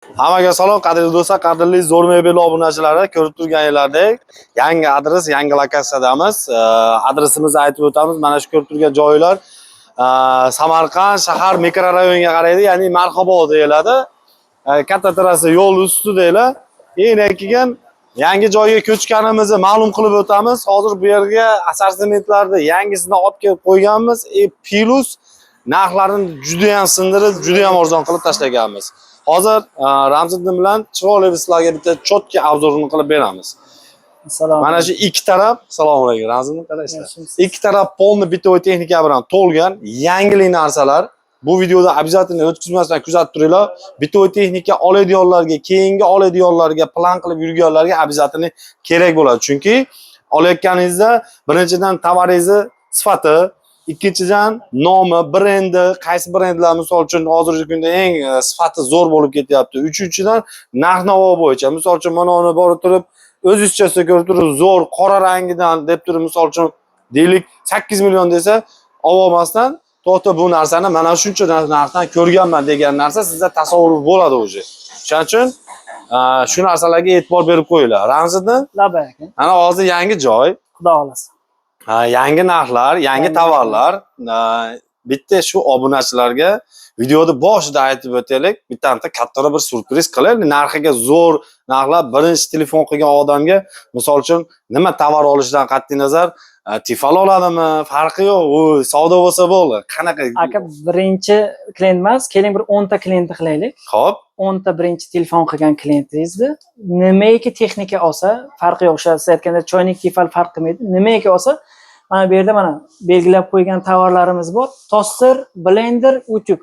Hammaga salom, qadrli do'stlar, qadrli zo'r mebel obunachilari, ko'rib turganinglardek, yangi adres, yangi lokatsiyadamiz. Adresimizni aytib o'tamiz. Mana shu ko'rib turgan joylar Samarqand shahar mikrorayoniga qaraydi, ya'ni Marhobod deyiladi. Katta trassa yo'l ustida deylar. Keyin keyin yangi joyga ko'chganimizni ma'lum qilib o'tamiz. Hozir bu yerga assortimentlarni yangisini olib kelib qo'yganmiz. Plus narxlarini juda ham sindirib, juda ham arzon qilib tashlaganmiz. Hozir Ramziddin bilan chiroyli sizlarga bitta chotki obzorini qilib beramiz. Assalomu Mana shu ikki taraf, assalomu alaykum, Ramziddin qarashlar. Ikki taraf polni bitovoy texnika bilan to'lgan, yangilik narsalar. Bu videoda обязательно o'tkazmasdan kuzatib turinglar. Bitovoy texnika oladiganlarga, keyingi oladiganlarga, plan qilib yurganlarga обязательно kerak bo'ladi. Chunki olayotganingizda birinchidan tovaringizni sifati, ikkinchidan nomi, brendi, qaysi brendlar misol uchun hozirgi kunda eng sifati zo'r bo'lib ketyapti. Uchinchidan narx-navo bo'yicha. Misol uchun mana uni borib turib, o'zingizcha ko'rib turib, zo'r qora rangidan deb turib, misol uchun deylik 8 million desa, olmasdan to'xta bu narsani mana shuncha narxdan ko'rganman degan narsa sizda tasavvur bo'ladi o'zi. Shuning uchun shu narsalarga e'tibor berib qo'yinglar. Ramziddin? Labaka. Ana hozir yangi joy. Xudo xolasa. Yangi narxlar, yangi tovarlar. Bitta shu obunachilarga videoda boshida aytib o'taylik, bittanta kattaroq bir surpriz qilaylik. Narxiga zo'r narxlar, birinchi telefon qilgan odamga, misol uchun nima tovar olishdan qat'iy nazar, tifal oladimi, farqi yo'q, u savdo bo'lsa bo'ldi. Qanaqa? Aka birinchi klient emas, keling bir 10 ta klientni qilaylik. Xo'p. 10 ta birinchi telefon qilgan klientingizni nimaiki texnika olsa, farqi yo'q. Siz aytganda choynik tifal farq qilmaydi. Nimaiki olsa, mana bu yerda mana belgilab qo'ygan tovarlarimiz bor. Toster, blender, utyug.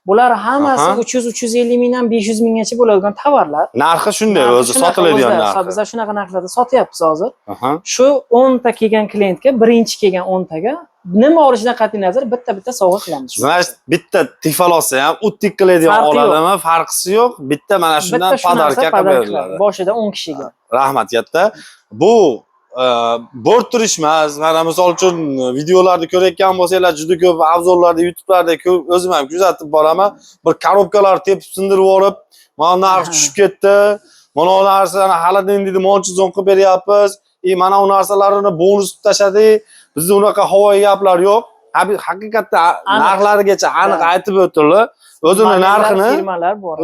Bular hammasi 300-350 mingdan 500 minggacha bo'ladigan tovarlar. Narxi shunday o'zi sotiladigan narxi. Biz shunaqa narxlarda sotyapmiz hozir. Shu 10 ta kelgan klientga, birinchi kelgan 10 taga nima olishidan qat'iy nazar bitta sovg'a qilamiz. Значит, bitta tifal olsa ham uttik qiladigan oladimi, farqisi yo'q. Bitta mana shundan podarka qilib beriladi. Boshida 10 kishiga. Rahmat katta. Bu bo'rd turish emas. Mana misol uchun videolarni ko'rayotgan bo'lsanglar, juda ko'p obzorlarda, YouTube'larda o'zim ham kuzatib boraman. Bir korobkalar tepib sindirib olib, mana narx tushib ketdi. Mana bu narsani hali endi monchizon qilib beryapmiz. Mana bu narsalarni bonus qilib tashladik. Bizda unaqa havoyi gaplar yo'q. Haqiqatda narxlarigacha aniq aytib o'tdilar. O'zini narxini, firmalar bor.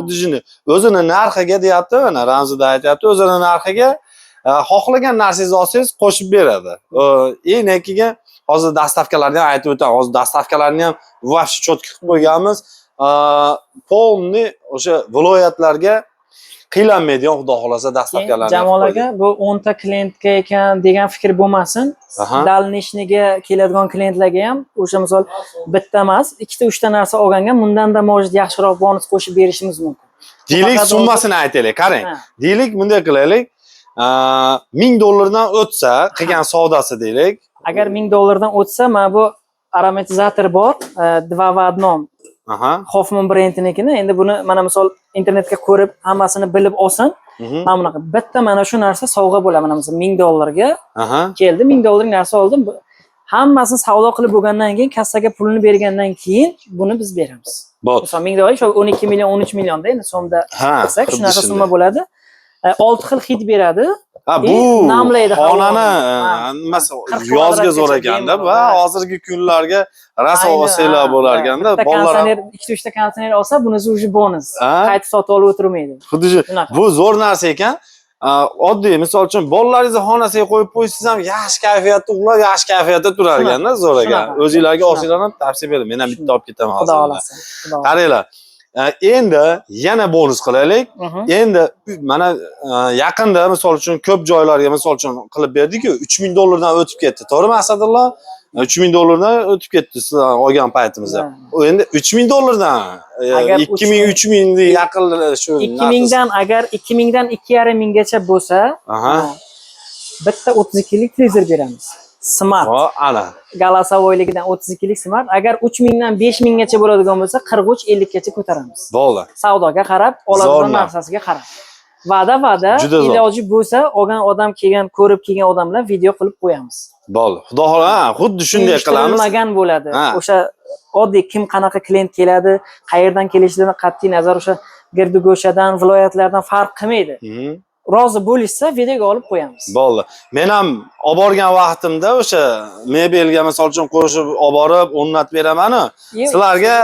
O'zini narxiga deyapti, mana Ramzida aytayapti, o'zini narxiga xohlagan narsangizni olsangiz qo'shib beradi. Keyin hozir dastavkalarni ham aytib o'taman. Hozir dastavkalarni ham vafshi chotki qilib qo'yganmiz. Polni o'sha viloyatlarga qiylanmaydigan, xudo xolasa dastavkalarni. Jamol aka, bu 10 ta klientga ekan degan fikr bo'lmasin. Dalnishniga keladigan klientlarga ham o'sha misol bitta emas, ikkita, uchta narsa olganga bundan-da mojid yaxshiroq bonus qo'shib berishimiz mumkin. Deylik, summasini aytaylik. Qarang. Deylik, bunday qilaylik. $1000 o'tsa, qilgan savdosi deylik. Agar $1000 o'tsa, mana bu aromatizator bor, 2 v 1. Hoffman brendinikini. Endi buni mana misol internetga ko'rib, hammasini bilib olsin. Mana bunaqa bitta mana shu narsa sovg'a bo'ladi. Mana misol $1000 ga keldi, $1000 narsa oldim. Hammasini savdo qilib bo'lgandan keyin, kassaga pulini bergandan keyin buni biz beramiz. Misol $1000 shu 12 million, 13 millionda endi so'mda qilsak, shunaqa summa bo'ladi. 6 xil hid beradi. Bu xonani nimasi yozga zo'r ekanda va hozirgi kunlarga raso olsanglar bo'lar ekanda. Bolalar 2-3 ta konditsioner olsa, bunisi уже bonus. Qaytib sotib olib o'tirmaydi. Xuddi shu. Bu zo'r narsa ekan. Oddiy, misol uchun bolalaringizni xonasiga qo'yib qo'ysangiz ham yaxshi kayfiyatda uxlab, yaxshi kayfiyatda turar ekanda, zo'r ekan. O'zingizlarga olsanglar ham tavsiya beraman. Men ham bitta olib ketaman hozir. Xudo xolasa. Qaranglar. Endi yana bonus qilaylik. Endi mana yaqinda misol uchun ko'p joylarga misol uchun qilib berdik-ku, $3000 dan o'tib ketdi. To'g'rimi Asadullo? $3000 dan o'tib ketdi sizlar olgan paytimizda. Endi $3000 dan 2000-3000 ni yaqin shu 2000 dan agar 2000 dan 2,5 minggacha bo'lsa, bitta 32 lik televizor beramiz. Smart. Ana. Galasavoyligidan 32 lik smart. Agar 3000 dan 5000 gacha bo'ladigan bo'lsa, 43-50 gacha ko'taramiz. Bo'ldi. Savdoga qarab, oladigan narsasiga qarab. Va'da iloji bo'lsa, olgan odam kelgan, ko'rib kelgan odamlar video qilib qo'yamiz. Bo'ldi. Xudo xolasa, xuddi shunday qilamiz. Tushunmagan bo'ladi. O'sha oddiy kim qanaqa klient keladi, qayerdan kelishidan qat'iy nazar o'sha Girdigo'shadan, viloyatlardan farq qilmaydi. Rozi bo'lishsa, videoga olib qo'yamiz. Bo'ldi. Men ham olib borgan vaqtimda o'sha mebelga misol uchun qo'shib olib borib, o'rnatib beraman-ku. Sizlarga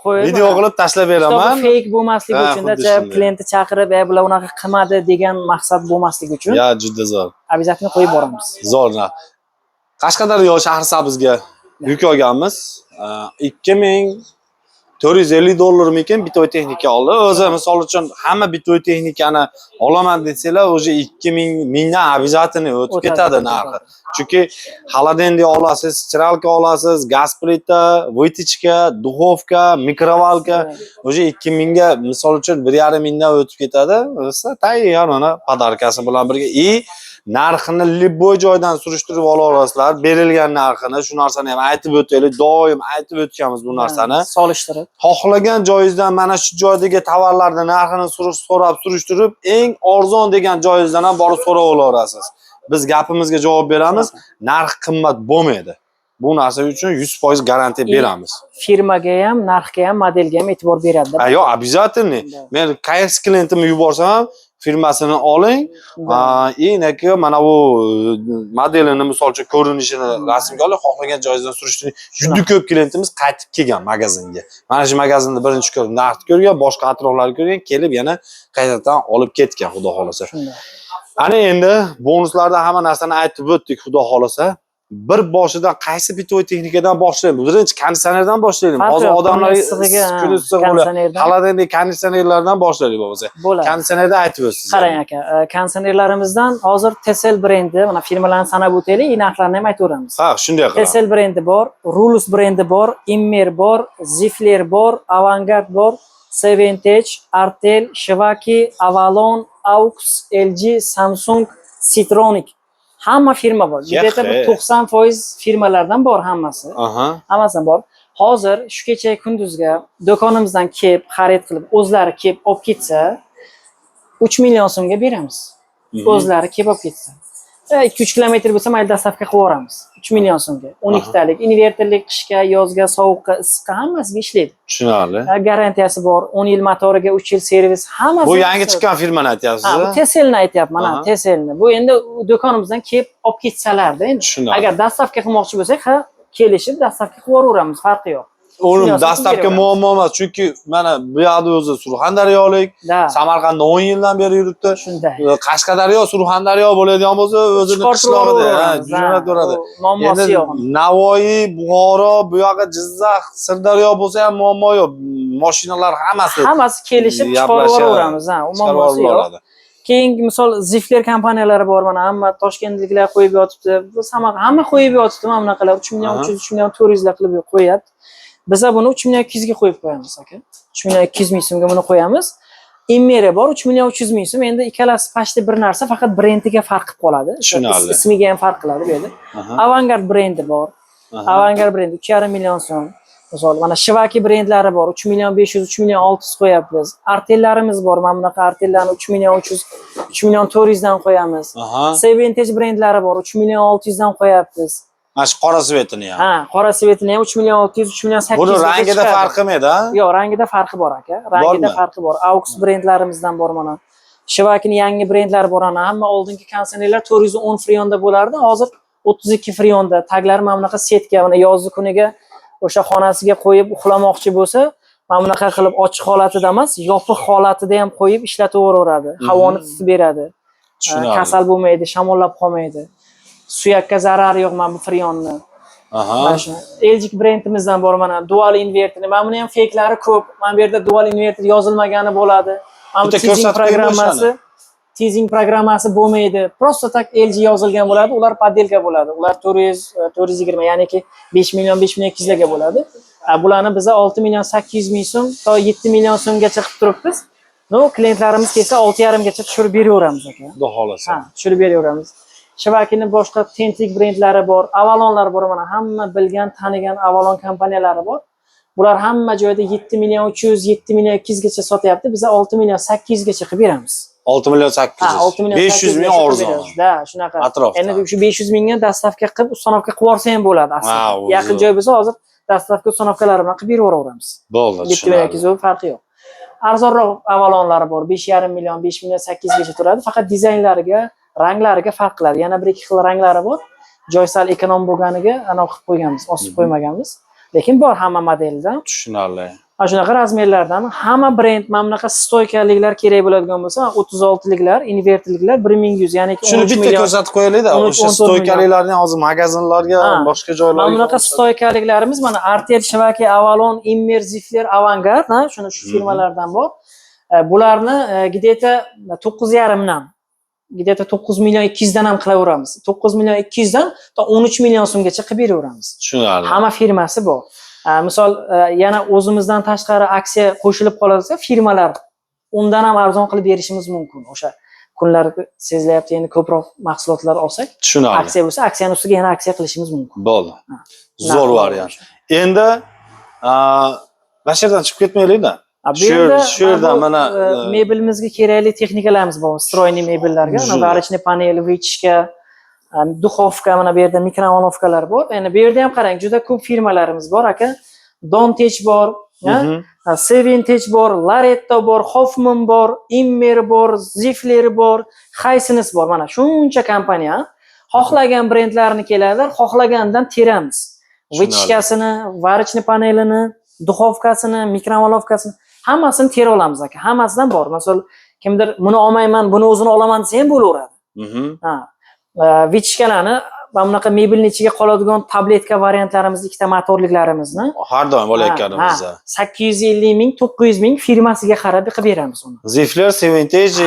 qo'yib video qilib tashlab beraman. Fake bo'lmasligi uchun, klientni chaqirib, bular unaqa qilmadi degan maqsad bo'lmasligi uchun. Ya, juda zo'r. Обязательно qo'yib boramiz. Zo'r. Qashqadaryo Shahrisabzga yuk olganmiz. 2450 dollarmikin bitoy texnika oldi. O'zi misol uchun hamma bitoy texnikani olaman desanglar, o'sha 2000 mingdan обязательно o'tib ketadi narxi. Chunki холодильник olasiz, chiralka olasiz, gaz plita, vytichka, duxovka, mikrovalka, o'sha 2000 ga misol uchun 1,5 mingdan o'tib ketadi. O'sa tayyor mana podarkasi bilan birga narxini libboy joydan surishtirib ola olasizlar. Berilgan narxini, shu narsani ham aytib o'taylik. Doim aytib o'tganmiz bu narsani. Solishtirib. Xohlagan joyingizdan mana shu joydagi tovarlarning narxini so'rab surishtirib, eng arzon degan joyingizdan ham borib so'rab olaverasiz. Biz gapimizga javob beramiz. Narx qimmat bo'lmaydi. Bu narsa uchun 100% garantiya beramiz. Firmaga ham, narxga ham, modelga ham e'tibor beradi. Yo'q, обязательно. Men qaysi klientimni yuborsam, firmasini oling. Inaki mana bu modelini misol uchun ko'rinishini rasmga olib, xohlagan joyingizdan surishtiring. Juda ko'p klientimiz qaytib kelgan magazinga. Mana shu magazinda birinchi ko'rib narxni ko'rgan, boshqa atroflarni ko'rgan, kelib yana qaytadan olib ketgan, xudo xolasa. Ana endi bonuslarda hamma narsani aytib o'tdik, xudo xolasa. Bir boshidan qaysi bitoy texnikadan boshlaymiz? Birinchi konditsionerdan boshlaylik. Hozir odamlar issiq bo'ladi. Холодильник konditsionerlardan boshlaylik bo'lsa. Konditsionerda aytib o'tasiz. Qarang aka, konditsionerlarimizdan hozir Tesel brendi, mana firmalarni sanab o'taylik, narxlarini ham aytaveramiz. Ha, shunday qilamiz. Tesel brendi bor, Rulus brendi bor, Immer bor, Zifler bor, Avangard bor, Seventage, Artel, Shivaki, Avalon, Aux, LG, Samsung, Citronic. Hamma firma bor. Juda 90% firmalardan bor hammasi. Hammasidan bor. Hozir shu kecha kunduzga do'konimizdan kelib, xarid qilib, o'zlari kelib olib ketsa, 3 million so'mga beramiz. O'zlari kelib olib ketsa. 2-3 kilometr bo'lsa, mayli dastavka qilib yuboramiz. 3 million so'mga. 12 talik inverterlik qishga, yozga, sovuqqa, issiqqa hammasiga ishlaydi. Tushunarli. Garantiyasi bor. 10 yil motoriga, 3 yil servis, hammasi. Bu yangi chiqqan firmani aytyapsiz? Ha, bu Teselni aytyapman, mana Teselni. Bu endi do'konimizdan kelib olib ketsalarda endi. Agar dastavka qilmoqchi bo'lsak, kelishib dastavka qilib yuboramiz, farqi yo'q. O'lim dastavka muammo emas, chunki mana bu yoqda o'zi Surxondaryolik, Samarqandda 10 yildan beri yuribdi. Shunday. Qashqadaryo, Surxondaryo bo'ladigan bo'lsa, o'zini qishlog'ida, jo'nataveradi. Muammosi yo'q. Navoiy, Buxoro, bu yoqqa Jizzax, Sirdaryo bo'lsa ham muammo yo'q. Mashinalar hammasi kelishib chiqarib yuboramiz, u muammosi yo'q. Keyingi misol Zifler kompaniyalari bor, mana hamma toshkentliklar qo'yib yotibdi. Bu hamma qo'yib yotibdi, mana bunaqalar 3 million 300, 3 million 400 lar qilib qo'yadi. Biz buni 3 million 200 ga qo'yib qo'yamiz aka. 3 million 200 ming so'mga buni qo'yamiz. Immeri bor 3 million 300 ming so'm. Endi ikkalasi pashti bir narsa, faqat brendiga farq qilib qoladi. Ismiga ham farq qiladi bu yerda. Avangard brendi bor. Avangard brendi 3,5 million so'm. Misol mana Shivaki brendlari bor. 3 million 500, 3 million 600 qo'yapmiz. Artellarimiz bor. Mana bunaqa Artellarni 3 million 300, 3 million 400 dan qo'yamiz. Seventage brendlari bor. 3 million 600 dan qo'yapmiz. Mana shu qora svetini ham. Ha, qora svetini ham 3 million 600, 3 million 800. Buni rangida farqi qilmaydi-a? Yo'q, rangida farqi bor aka. Rangida farqi bor. Aux brendlarimizdan bor mana. Shivakining yangi brendlari bor ana. Hamma oldingi konditsionerlar 410 freonda bo'lardi. Hozir 32 freonda. Taglari mana bunaqa setga, mana yozgi kuniga o'sha xonasiga qo'yib uxlamoqchi bo'lsa, mana bunaqa qilib ochiq holatida emas, yopiq holatida ham qo'yib ishlataveraveradi. Havoni tutib beradi. Kasal bo'lmaydi, shamollab qolmaydi. Suyakka zarari yo'q mana bu freonni. Mana shu LG brendimizdan bor mana dual inverter. Mana buni ham fakelari ko'p. Mana bu yerda dual inverter yozilmagani bo'ladi. Mana bu teasing programmasi bo'lmaydi. Prosta tak LG yozilgan bo'ladi. Ular padelka bo'ladi. Ular 420, ya'niki 5 million 5200 larga bo'ladi. Bularni biz 6 million 800 ming so'm to 7 million so'mgacha qilib turibmiz. No, klientlarimiz kelsa 6,5 gacha tushirib beraveramiz aka. Xudo xolasa. Ha, tushirib beraveramiz. Shivakining boshqa Tentic brendlari bor, Avalonlar bor, mana hamma bilgan, tanigan Avalon kompaniyalari bor. Bular hamma joyda 7 million 300, 7 million 200 gacha sotyapti. Biz 6 million 800 gacha qilib beramiz. 6 million 800. Ha, 6 million 500 ming arzon. Da, shunaqa. Endi shu 500 mingga dastavka qilib, uстановка qilib yorsa ham bo'ladi aslida. Yaqin joy bo'lsa hozir dastavka uстановкалari bilan qilib beraveramiz. Bo'ldi. 7 million 200 farqi yo'q. arzonroq avalonlari bor. 5,5 million, 5 million 8 gacha turadi. Faqat dizaynlariga, ranglariga farq qiladi. Yana bir ikki xil ranglari bor. Joy sal ekonom bo'lganiga anav qilib qo'yganmiz, osib qo'ymaganmiz. Lekin bor hamma modelda. Tushunarli. Mana shunaqa razmerlardan hamma brend mana bunaqa stoykaliklar kerak bo'ladigan bo'lsa, 36liklar, invertliklar 1100, ya'ni Shuni bitta ko'rsatib qo'yaylik-da. O'sha stoykaliklarni hozir magazinlarga, boshqa joylarga. Mana bunaqa stoykaliklarimiz mana Artel, Shivaki, Avalon, Immer, Zifler, Avangard, shu firmalardan bor. Bularni где-то 9,5 dan, где-то 9 million 200 dan ham qilaveramiz. 9 million 200 dan to 13 million so'mgacha qilib beraveramiz. Tushunarli. Hamma firmasi bor. Misol yana o'zimizdan tashqari aksiya qo'shilib qolsa, firmalar undan ham arzon qilib berishimiz mumkin. O'sha kunlar sezilyapti, endi ko'proq mahsulotlar olsak, tushunarli. aksiya bo'lsa, aksiyani ustiga yana aksiya qilishimiz mumkin. Bo'ldi. Zo'r variant. Endi mana shu yerdan chiqib ketmaylik-da. Shu yerda mana mebelimizga kerakli texnikalarimiz bor. Stroyniy mebellarga, varishniy panel, vichka, duxovka, mana bu yerda mikrovonovkalar bor. Endi bu yerda ham qarang, juda ko'p firmalarimiz bor aka. Dontech bor, Seventech bor, Laretto bor, Hoffman bor, Immer bor, Zifler bor, Hisense bor. Mana shuncha kompaniya. Xohlagan brendlarni keladilar, xohlagandan teramiz. Vichkasini, varishniy panelini, duxovkasini, mikrovonovkasini hammasini tera olamiz aka. Hammasidan bor. Masalan, kimdir buni olmayman, buni o'zini olaman desa ham bo'laveradi. Vichkalarni mana bunaqa mebelning ichiga qoladigan tabletka variantlarimiz, ikkita motorliklarimizni har doim olayotganimiz. 850 ming, 900 ming firmasiga qarab qilib beramiz uni. Zifler, Seventech,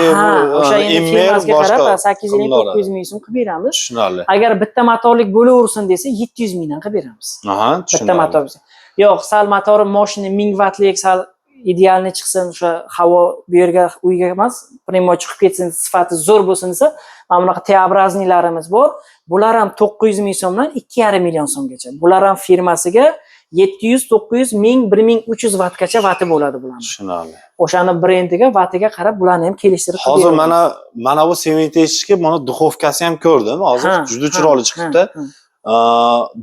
o'sha endi firmasiga qarab 850 ming, 900 ming so'm qilib beramiz. Tushunarli. Agar bitta motorlik bo'laversin desa, 700 mingdan qilib beramiz. Tushunarli. Bitta motor. Yo'q, sal motori mashina 1000 wattlik, sal idealni chiqsin, o'sha havo bu yerga uyga emas, primo chiqib ketsin, sifati zo'r bo'lsin desa, mana bunaqa T-obraznilarimiz bor. Bular ham 900 ming so'mdan 2,5 million so'mgacha. Bular ham firmasiga 700, 900, 1000, 1300 wattgacha vati bo'ladi bularning. Tushunarli. O'shani brendiga, vatiga qarab bularni ham kelishtirib qo'yamiz. Hozir mana bu Seventechga mana duxovkasi ham ko'rdim. Hozir juda chiroyli chiqibdi.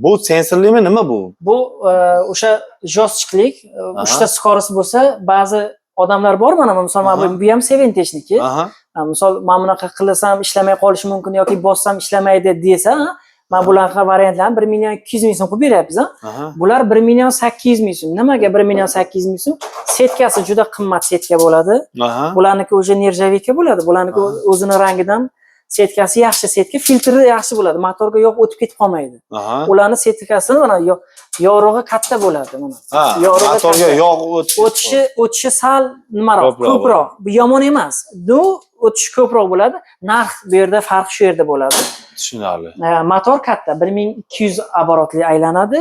Bu sensorlimi, nima bu? Bu o'sha jostchiklik, 3 ta skorisi bo'lsa, ba'zi odamlar bor mana, misol bu ham Seventechniki. Misol men bunaqa qilasam ishlamay qolishi mumkin yoki bossam ishlamaydi desa, men bularga variantlarni 1 million 200 ming so'm qilib beryapmiz. Bular 1 million 800 ming so'm. Nimaga 1 million 800 ming so'm? Setkasi juda qimmat setka bo'ladi. Bularniki o'sha nerjavika bo'ladi. Bularniki o'zini rangidan setkasi yaxshi setka, filtri yaxshi bo'ladi. Motorga yog' o'tib ketib qolmaydi. Ularning setkasi mana yorug'i katta bo'ladi mana. Motorga yog' o'tishi sal nimaroq, ko'proq. Bu yomon emas. Bu o'tishi ko'proq bo'ladi. Narx bu yerda farq shu yerda bo'ladi. Tushunarli. Motor katta, 1200 оборотli aylanadi,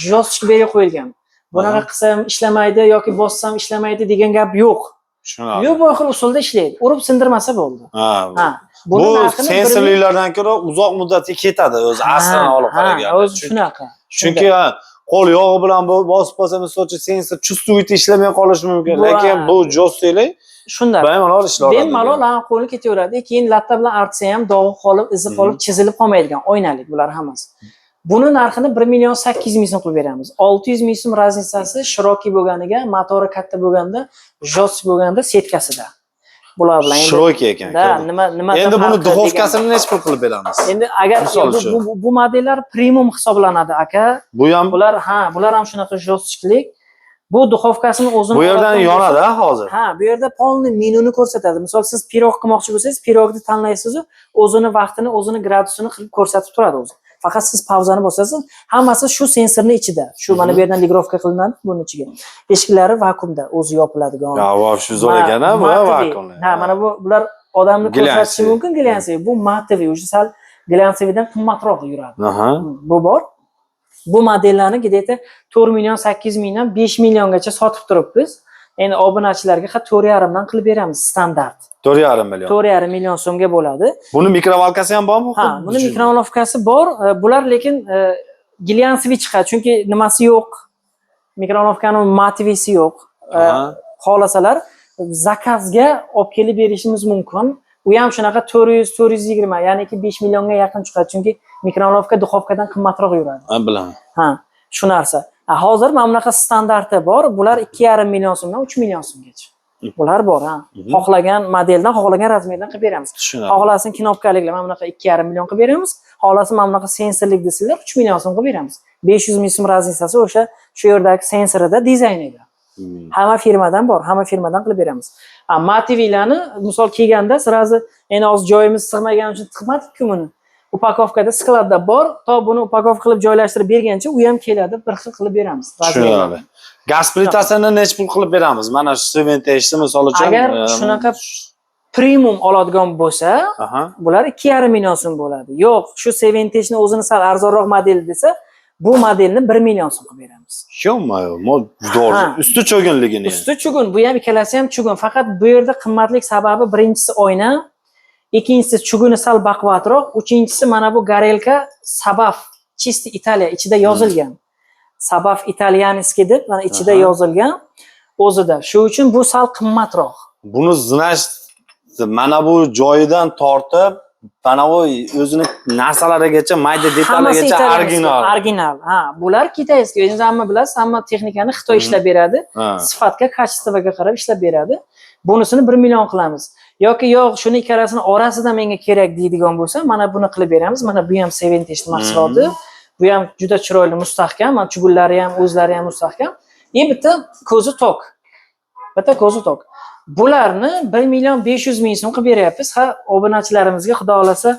jostchik berib qo'yilgan. Bunaqa qilsam ishlamaydi yoki bossam ishlamaydi degan gap yo'q. Tushunarli. Yo'q, bu xil usulda ishlaydi. Urib sindirmasa bo'ldi. Bu sensorlardan ko'ra uzoq muddatga ketadi o'zi aslini olib qaraganda. O'zi shunaqa. Chunki qo'l yog'i bilan bosib qolsa, misol sensor chustuviti ishlamay qolishi mumkin. Lekin bu jostchiklik shunda bemalol ishlaydi. Bemalol qo'lni ketaveradi. Keyin latta bilan artsa ham dog'i qolib, izi qolib, chizilib qolmaydigan oynalik bular hammasi. Buni narxini 1 million 800 ming so'm qilib beramiz. 600 ming so'm raznicasi shiroki bo'lganiga, motori katta bo'lganda, jostchik bo'lganda setkasida. Bular bilan shiroki ekan. Nima endi buni duxovkasini necha pul qilib beramiz? Endi agar bu modellar premium hisoblanadi aka. Bular ham shunaqa jostchiklik. Bu duxovkasini o'zini bu yerdan yonadi hozir. Bu yerda polni menuni ko'rsatadi. Misol siz pirog qilmoqchi bo'lsangiz, pirogni tanlaysiz, o'zini vaqtini, o'zini gradusini qilib ko'rsatib turadi o'zi. Faqat siz pauzani bosasiz, hammasi shu sensorning ichida. Shu mana bu yerdan ligrovka qilinadi buning ichiga. Eshiklari vakuumda, o'zi yopiladigan. Shu zo'r ekan-a, bu vakuumli. Mana bular odamni ko'rsatishi mumkin glyansiy. Bu matoviy, o'sha sal glyансiydan qimmatroq yuradi. Bu bor. Bu modellarni где-то 4 million 800 mingdan 5 milliongacha sotib turibmiz. Endi obunachilarga 4,5 dan qilib beramiz standart. 4,5 million. 4,5 million so'mga bo'ladi. Buni mikrovalkasi ham bormi? Buni mikrovalovkasi bor. Bular lekin glyansiy chiqadi, chunki nimasi yo'q. Mikrovalovkaning matvisi yo'q. Xohlasalar zakazga olib kelib berishimiz mumkin. U ham shunaqa 400-420, ya'ni 5 millionga yaqin chiqadi, chunki mikrovalovka duxovkadan qimmatroq yuradi. Bilaman. Shu narsa. Hozir mana bunaqa standarti bor. Bular 2,5 million so'mdan 3 million so'mgacha. Bular bor, ha. Xohlagan modeldan, xohlagan razmerdan qilib beramiz. Tushunarli. Xohlasin knopkaliklar mana bunaqa 2,5 million qilib beramiz. Xohlasin mana bunaqa sensorlik desalar 3 million so'm qilib beramiz. 500 ming so'm razницasi o'sha shu yerdagi sensorida dizaynida. Hamma firmadan bor, hamma firmadan qilib beramiz. Mativilarni misol kelganda sirazi endi hozir joyimiz sig'magani uchun qilmadik-ku buni. Upakovkada skladda bor, to buni upakovka qilib joylashtirib bergancha u ham keladi, bir xil qilib beramiz. Tushunarli. Gaz plitasini necha pul qilib beramiz? Mana shu Seventeshni misol uchun agar shunaqa premium oladigan bo'lsa, bular 2,5 million so'm bo'ladi. Yo'q, shu Seventeshni o'zini sal arzonroq model desa, bu modelni 1 million so'm qilib beramiz. Yo'q, to'g'ri. Usti cho'ginligini. Usti chugun, bu ham ikkalasi ham chugun. Faqat bu yerda qimmatlik sababi birinchisi oyna, ikkinchisi chuguni sal baquvvatroq, uchinchisi mana bu Garelka Sabaf Chisti Italiya ichida yozilgan. Sabaf Italianiski deb mana ichida yozilgan o'zida. Shu uchun bu sal qimmatroq. Buni znash mana bu joyidan tortib, mana bu o'zini narsalarigacha, mayda detallargacha original. Ha, bular kitayskiy. O'zingiz hamma bilasiz, hamma texnikani Xitoy ishlab beradi. Sifatga, kачествоga qarab ishlab beradi. Bunisini 1 million qilamiz. Yoki yo'q, shuni ikkalasini orasida menga kerak deydigan bo'lsa, mana buni qilib beramiz. Mana bu ham Seventesh mahsuloti. Bu ham juda chiroyli, mustahkam. Mana chugullari ham, o'zlari ham mustahkam. Bitta ko'zi tok. Bitta ko'zi tok. Bularni 1 million 500 ming so'm qilib beryapmiz. Ha, obunachilarimizga xudo xolasa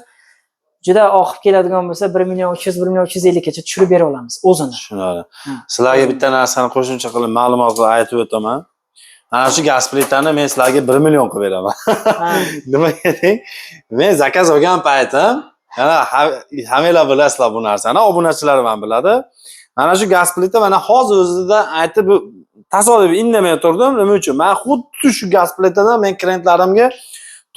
juda oqib keladigan bo'lsa 1 million 300, 1 million 350 gacha tushirib bera olamiz o'zini. Tushunarli. Sizlarga bitta narsani qo'shimcha qilib ma'lumot qilib aytib o'taman. Ana shu gaz plitani men sizlarga 1 million qilib beraman. Nimaga deng? Men zakaz olgan paytim, yana hammalar bilasizlar bu narsani, obunachilarim ham biladi. Mana shu gaz plita mana hozir o'zida aytib tasodifiy indamay turdim. Nima uchun? Men xuddi shu gaz plitadan men klientlarimga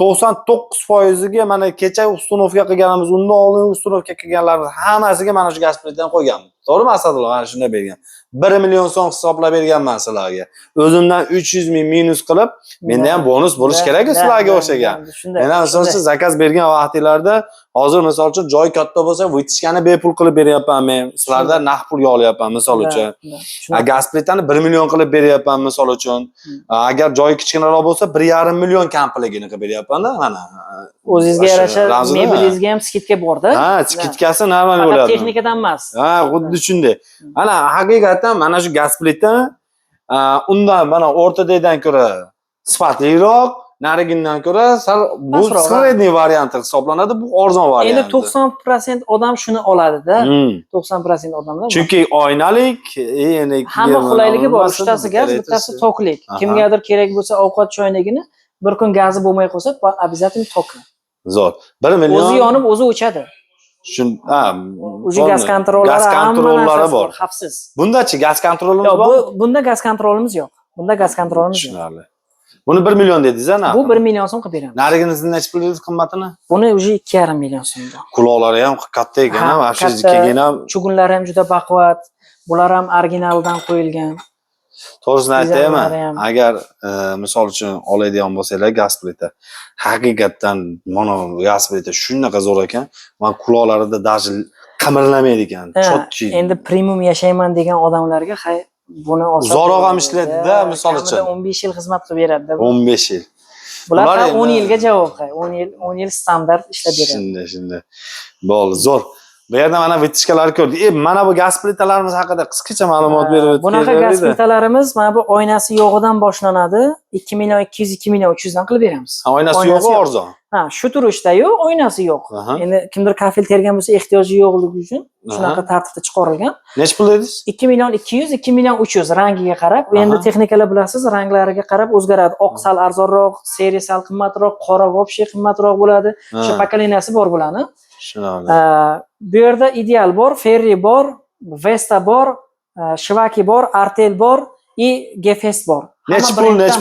99% ga mana kecha ustunovka qilganimiz, undan oldin ustunovka qilganlarimiz hammasiga mana shu gaz plitani qo'yganman. To'g'rimi Asadullo? Mana shunday bergan. 1 million so'm hisoblab berganman sizlarga. O'zimdan 300 ming minus qilib, menda ham bonus bo'lish kerak-ku sizlarga o'xshagan. Men ham asosan zakaz bergan vaqtlarda hozir misol uchun joy katta bo'lsa, vitishkani bepul qilib beryapman men. Sizlarda naqd pul olyapman misol uchun. Gaz plitani 1 million qilib beryapman misol uchun. Agar joy kichkinaroq bo'lsa 1,5 million kampiligini qilib beryapman-da mana. O'zingizga yarasha mebelingizga ham skitka bor-da. Ha, skitkasi normal bo'ladi. Faqat texnikadan emas. Ha, xuddi shunday. Ana haqiqatan mana shu gaz plita undan mana o'rtadagidan ko'ra sifatliroq, narigindan ko'ra bu sredniy varianti hisoblanadi, bu arzon varianti. Endi 90% odam shuni oladi-da. 90% odamlar. Chunki oynalik, endi hamma qulayligi bor. Uchtasi gaz, bittasi toklik. Kimgadir kerak bo'lsa ovqat choynagini bir kun gazi bo'lmay qolsa, обязательно tok. Zo'r. 1 million. O'zi yonib, o'zi o'chadi. O'zi gaz kontrollari bor, xavfsiz. Bundachi gaz kontrolimiz bor? Yo'q, bunda gaz kontrolimiz yo'q. Bunda gaz kontrolimiz yo'q. Tushunarli. Buni 1 million dedingiz-a? Bu 1 million so'm qilib beramiz. Narigingizni necha pul dedingiz qimmatini? Buni уже 2,5 million so'mda. Quloqlari ham katta ekan, вообще keyin ham chugunlari ham juda baquvvat. Bular ham originaldan qo'yilgan. To'g'risini aytayman, agar misol uchun oladigan bo'lsanglar gaz plita, haqiqatdan mana gaz plita shunaqa zo'r ekan, men quloqlarida даже qimirlamaydi ekan, chotki. Endi premium yashayman degan odamlarga buni olsa uzoqroq ham ishlaydi-da, misol uchun 15 yil xizmat qilib beradi-da. 15 yil. Bular 10 yilga javob, 10 yil standart ishlab beradi. Shunday. Bo'ldi, zo'r. Bu yerda mana vitishkalar ko'rdik. Mana bu gaz plitalarimiz haqida qisqacha ma'lumot berib o'tdik. Bunaqa gaz plitalarimiz mana bu oynasi yo'g'idan boshlanadi. 2 million 200, 2 million 300 dan qilib beramiz. Oynasi yo'g'i arzon. Ha, shu turishda-yu, oynasi yo'q. Endi kimdir kafil tergan bo'lsa, ehtiyoji yo'qligi uchun shunaqa tartibda chiqarilgan. Necha pul dedingiz? 2 million 200, 2 million 300 rangiga qarab, endi texnikalar bilasiz, ranglariga qarab o'zgaradi. Oq sal arzonroq, seri sal qimmatroq, qora вообще qimmatroq bo'ladi. Shu pokoleniyasi bor bularni. Tushunarli. Bu yerda ideal bor, Ferri bor, Vesta bor, Shivaki bor, Artel bor, Gefest bor. Necha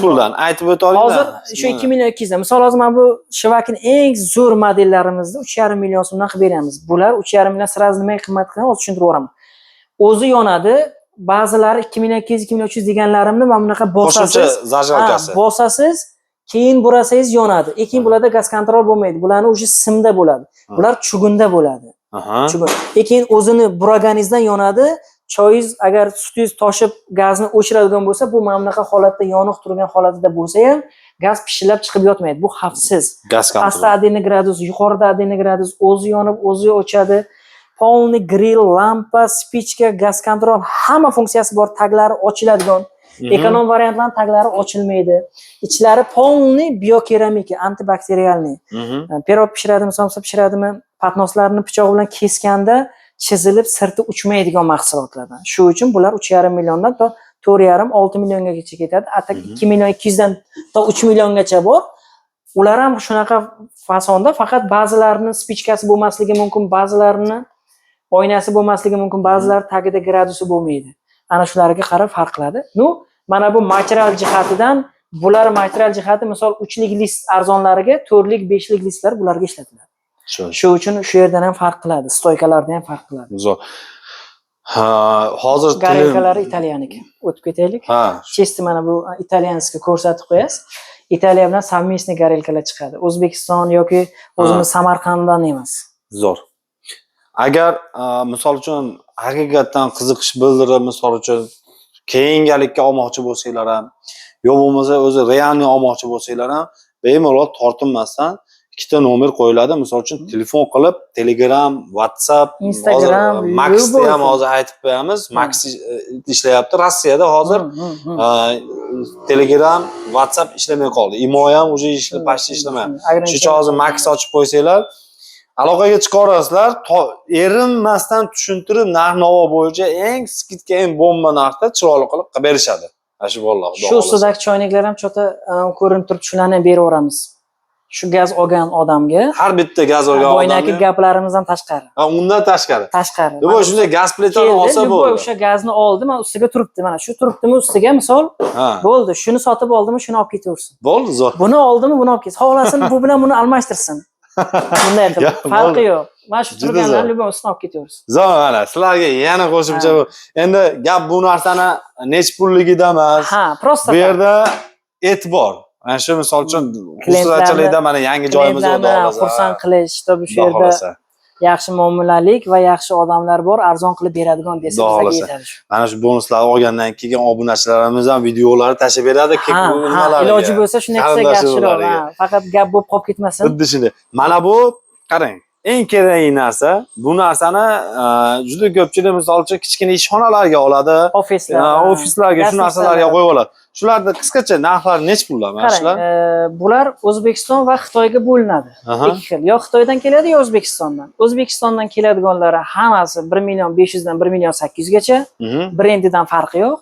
puldan aytib o'taylik. Hozir shu 2 million 200 dan. Misol hozir mana bu Shivakining eng zo'r modellarimizda 3,5 million so'mdan qilib beramiz. Bular 3,5 million sirasi nimaga qimmat qilgan, hozir tushuntirib o'raman. O'zi yonadi, ba'zilari 2 million 200, 2 million 300 deganlarimni mana bunaqa bosasiz, bosasiz, keyin burasangiz yonadi. Lekin bularda gaz kontrol bo'lmaydi. Bularni o'sha simda bo'ladi. Bular chugunda bo'ladi. Chugun. Lekin o'zini buraganingizdan yonadi, choyingiz agar sutingiz toshib gazni o'chiradigan bo'lsa, bu mana bunaqa holatda yoniq turgan holatida bo'lsa ham gaz pishillab chiqib yotmaydi. Bu xavfsiz. Gaz kontrol. Pastda 1 gradus, yuqorida 1 gradus, o'zi yonib, o'zi o'chadi. Polni grill, lampa, spichka, gaz kontrol hamma funksiyasi bor, taglari ochiladigan. Ekonom variantlarning taglari ochilmaydi. Ichlari polni biokeramika, antibakterialniy. Pirog pishiradimi, somsa pishiradimi, patnoslarni pichoq bilan kesganda chizilib sirti uchmaydigan mahsulotlardan. Shu uchun bular 3,5 milliondan to 4,5-6 milliongacha ketadi. Atak 2 million 200 dan to 3 milliongacha bor. Ular ham shunaqa fasonda, faqat ba'zilarini spichkasi bo'lmasligi mumkin, ba'zilarini oynasi bo'lmasligi mumkin, ba'zilari tagida gradusi bo'lmaydi. Ana shularga qarab farq qiladi. Mana bu material jihatidan, bular material jihati misol 3lik list arzonlariga 4lik, 5lik listlar bularga ishlatiladi. Shu uchun shu yerdan ham farq qiladi, stoykalardan ham farq qiladi. Zo'r. Hozir garelkalari italyaniki. O'tib ketaylik. Chesti mana bu italyanskiy ko'rsatib qo'yasiz. Italiya bilan совместный garelkalar chiqadi. O'zbekiston yoki o'zimiz Samarqanddan emas. Zo'r. Agar misol uchun haqiqatan qiziqish bildirib, misol uchun keyingalikka olmoqchi bo'lsanglar ham, yo bo'lmasa o'zi realniy olmoqchi bo'lsanglar ham, bemalol tortinmasdan ikkita nomer qo'yiladi. Misol uchun telefon qilib, Telegram, WhatsApp, Instagram, Max'ni ham hozir aytib qo'yamiz. Max ishlayapti. Rossiyada hozir Telegram, WhatsApp ishlamay qoldi. Imo ham o'zi pashti ishlamayapti. Shuning uchun hozir Max ochib qo'ysanglar, aloqaga chiqarasizlar, erinmasdan tushuntirib, narx-navo bo'yicha eng skidka, eng bomba narxda chiroyli qilib berishadi. Shu bolalar. Shu ustidagi choynaklar ham chota ko'rinib turibdi, shularni ham beraveramiz. Shu gaz olgan odamga. Har bitta gaz olgan odamga. Boynaki gaplarimizdan tashqari. Undan tashqari. Tashqari. Bu shunday gaz plitani olsa bo'ldi. O'sha gazni oldi, mana ustiga turibdi. Mana shu turibdimi ustiga, misol, bo'ldi. Shuni sotib oldimi, shuni olib ketaversin. Bo'ldi, zo'r. Buni oldimi, buni olib ketsin. Xohlasin, bu bilan buni almashtirsin. Bunday qilib, farqi yo'q. Mana shu turganlarni любой ustini olib ketaversin. Zo'r, mana sizlarga yana qo'shimcha bu. Endi gap bu narsani nech pulligida emas. Prosta. Bu yerda e'tibor. Mana shu misol uchun ustachilikda mana yangi joyimiz o'rda hozir. Xursand qilish, shu yerda yaxshi muomalalik va yaxshi odamlar bor, arzon qilib beradigan desa bizga yetadi. Mana shu bonuslarni olgandan keyin obunachilarimiz ham videolarni tashib beradi, nimalar. Iloji bo'lsa shunday qilsak yaxshiroq. Faqat gap bo'lib qolib ketmasin. Xuddi shunday. Mana bu qarang, eng kerakli narsa, bu narsani juda ko'pchilik misol uchun kichkina ishxonalarga oladi, ofislarga shu narsalarga qo'yib oladi. Shularda qisqacha narxlari nech pullar mana shular? Bular O'zbekiston va Xitoyga bo'linadi. Ikki xil. Yo Xitoydan keladi, yo O'zbekistondan. O'zbekistondan keladiganlari hammasi 1 million 500 dan 1 million 800 gacha. Brendidan farqi yo'q.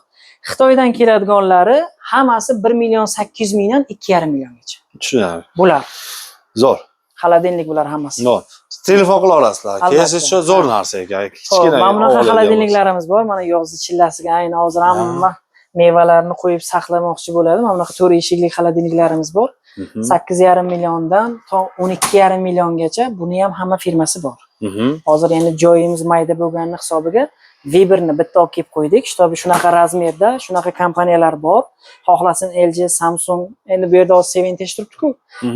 Xitoydan keladiganlari hammasi 1 million 800 mingdan 2,5 milliongacha. Tushunarli. Bular. Zo'r. Xaladenlik bular hammasi. Zo'r. Telefon qila olasizlar. Kelasiz shu zo'r narsa ekan. Kichkina. Mana bunaqa xaladenliklarimiz bor. Mana yozni chillasiga ayni hozir hamma mevalarni qo'yib saqlamoqchi bo'ladi. Mana bunaqa 4 eshikli xaladenliklarimiz bor. 8,5 milliondan to 12,5 milliongacha buni ham hamma firmasi bor. Hozir endi joyimiz mayda bo'lganini hisobiga Weberni bitta olib kelib qo'ydik. Shunaqa razmerda, shunaqa kompaniyalar bor. Xohlasin LG, Samsung, endi bu yerda hozir 70 turibdi-ku.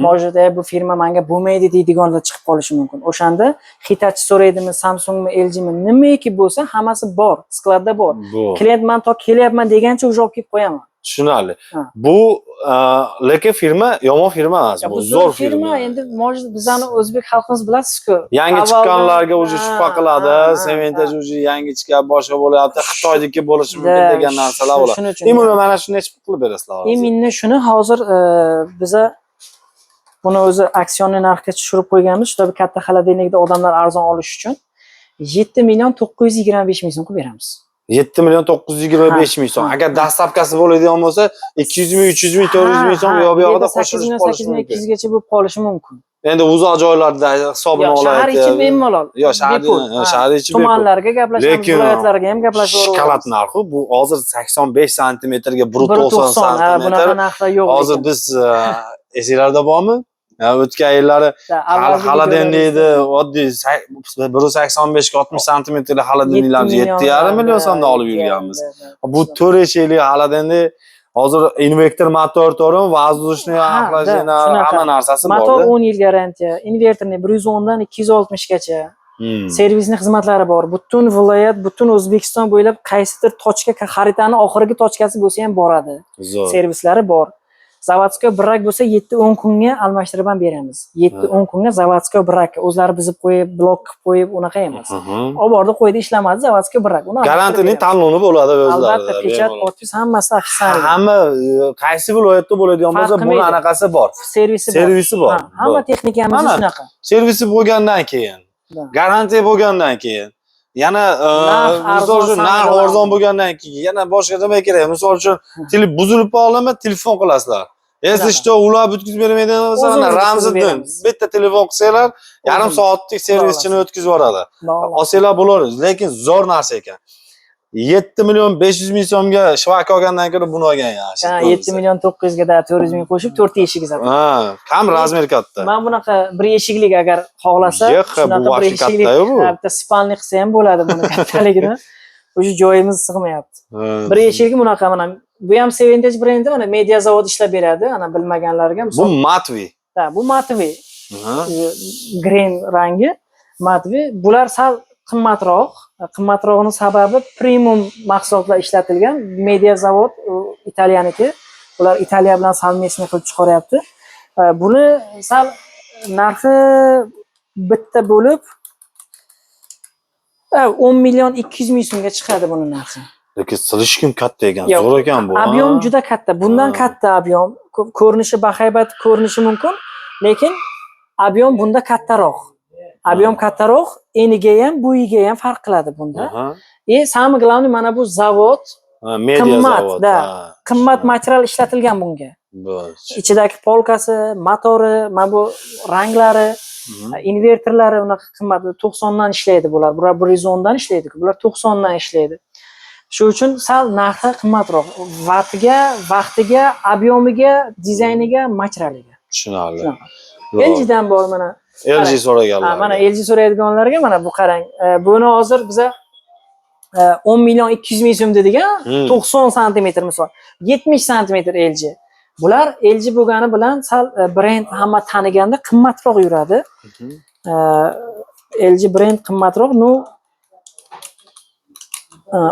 Mojida bu firma menga bo'lmaydi deydiganlar chiqib qolishi mumkin. O'shanda Hitachi so'raydimi, Samsungmi, LGmi, nimaiki bo'lsa, hammasi bor, skladda bor. Klient men to kelyapman degancha o'sha olib kelib qo'yaman. Tushunarli. Bu lekin firma yomon firma emas, bu zo'r firma. Endi bizani o'zbek xalqimiz bilasiz-ku. Yangi chiqqanlarga o'zi shubha qiladi, sementaj o'zi yangi chiqib boshqa bo'lyapti, Xitoydagi bo'lishi mumkin degan narsalar bo'ladi. Imonni mana shuni nechta qilib berasizlar? Imonni shuni hozir biza buni o'zi aksionni narxga tushirib qo'yganmiz. Shu katta xaladenlikda odamlar arzon olish uchun 7 million 925 ming so'm qilib beramiz. 7 million 925 ming so'm. Agar dastlabkasi bo'ladigan bo'lsa 200 ming, 300 ming, 400 ming so'm bu yoqda qo'shilish qolishi mumkin. 8 gacha bo'lib qolishi mumkin. Endi uzoq joylarda hisobini olaylik. Shahar ichi bemalol. Yo, shahar ichi tumanlarga gaplashamiz, viloyatlarga ham gaplashaveramiz. Shikolat narxi bu hozir 85 santimetrga 190 santimetr. Bunaqa narxlar yo'q. Hozir biz esinglarda bormi? O'tgan yillari xaladenlikni oddiy 185 ga 60 santimetrli xaladenliklarni 7,5 million so'mdan olib yurganmiz. Bu 4 eshikli xaladenlik hozir invertor motor to'rim, воздушный охлаждение hamma narsasi bor. Motor 10 yil garantiya, invertorni 110 dan 260 gacha. servisni xizmatlari bor. Butun viloyat, butun O'zbekiston bo'ylab qaysidir tochka xaritani oxirgi tochkasi bo'lsa ham boradi. Zo'r. Servislari bor. Zavodskoy brak bo'lsa 7-10 kunga almashtirib ham beramiz. 7-10 kunga zavodskoy brak o'zlari buzib qo'yib, blok qilib qo'yib, unaqa emas. Olib bordi, qo'ydi, ishlamadi, zavodskoy brak. Uni Garantiyali tanlovni bo'ladi o'zlari. Albatta, pechat, podpis hammasi ofitsial. Hamma qaysi viloyatda bo'ladigan bo'lsa, buni anaqasi bor. Servisi bor. Hamma texnikamiz shunaqa. Servisi bo'lgandan keyin, garantiya bo'lgandan keyin, yana misol uchun narx arzon bo'lgandan keyin, yana boshqa nima kerak? Misol uchun buzilib qoldimi, telefon qilasizlar. Siz ishda ular bitkizib bermaydigan bo'lsa, Ramziddin bitta telefon qilsanglar, yarim soatlik servischini o'tkazib yuboradi. Olsanglar bo'ladi, lekin zo'r narsa ekan. 7 million 500 ming so'mga shvaka olgandan ko'ra buni olgan yaxshi. 7 million 900 ga 400 ming qo'shib 4 eshik sotadi. Kam razmer katta. Men bunaqa bir eshiklik agar xohlasa, shunaqa bir eshiklik, bitta spalni qilsa ham bo'ladi buni kattaligini. O'sha joyimiz sig'mayapti. Bir eshiklik bunaqa mana bu ham Seventage brendi, mana media zavod ishlab beradi, ana bilmaganlarga. Bu Matvi. Ha, bu Matvi. Green rangi Matvi. Bular sal qimmatroq. Qimmatrog'ining sababi premium mahsulotlar ishlatilgan. Media zavod Italiyaniki. Ular Italiya bilan savmesni qilib chiqaryapti. Buni sal narxi bitta bo'lib 10 million 200 ming so'mga chiqadi buni narxi. Lekin silishkim katta ekan, zo'r ekan bu. Ob'yom juda katta. Bundan katta ob'yom. Ko'rinishi bahaybat ko'rinishi mumkin, lekin ob'yom bunda kattaroq. Ob'yom kattaroq, eniga ham, bo'yiga ham farq qiladi bunda. Самое главное, mana bu zavod qimmat, qimmat material ishlatilgan bunga. Ichidagi polkasi, motori, mana bu ranglari, invertorlari unaqa qimmat, 90 dan ishlaydi bular. Bular 110 dan ishlaydi, bular 90 dan ishlaydi. Shu uchun sal narxi qimmatroq. Vatiga, vaqtiga, ob'yomiga, dizayniga, materialiga. Tushunarli. LG dan bor mana. LG so'raganlar. Mana LG so'raydiganlarga mana bu qarang. Buni hozir biza 10 million 200 ming so'm dedik, 90 santimetr misol. 70 santimetr LG. Bular LG bo'lgani bilan sal brend hamma taniganda qimmatroq yuradi. LG brend qimmatroq,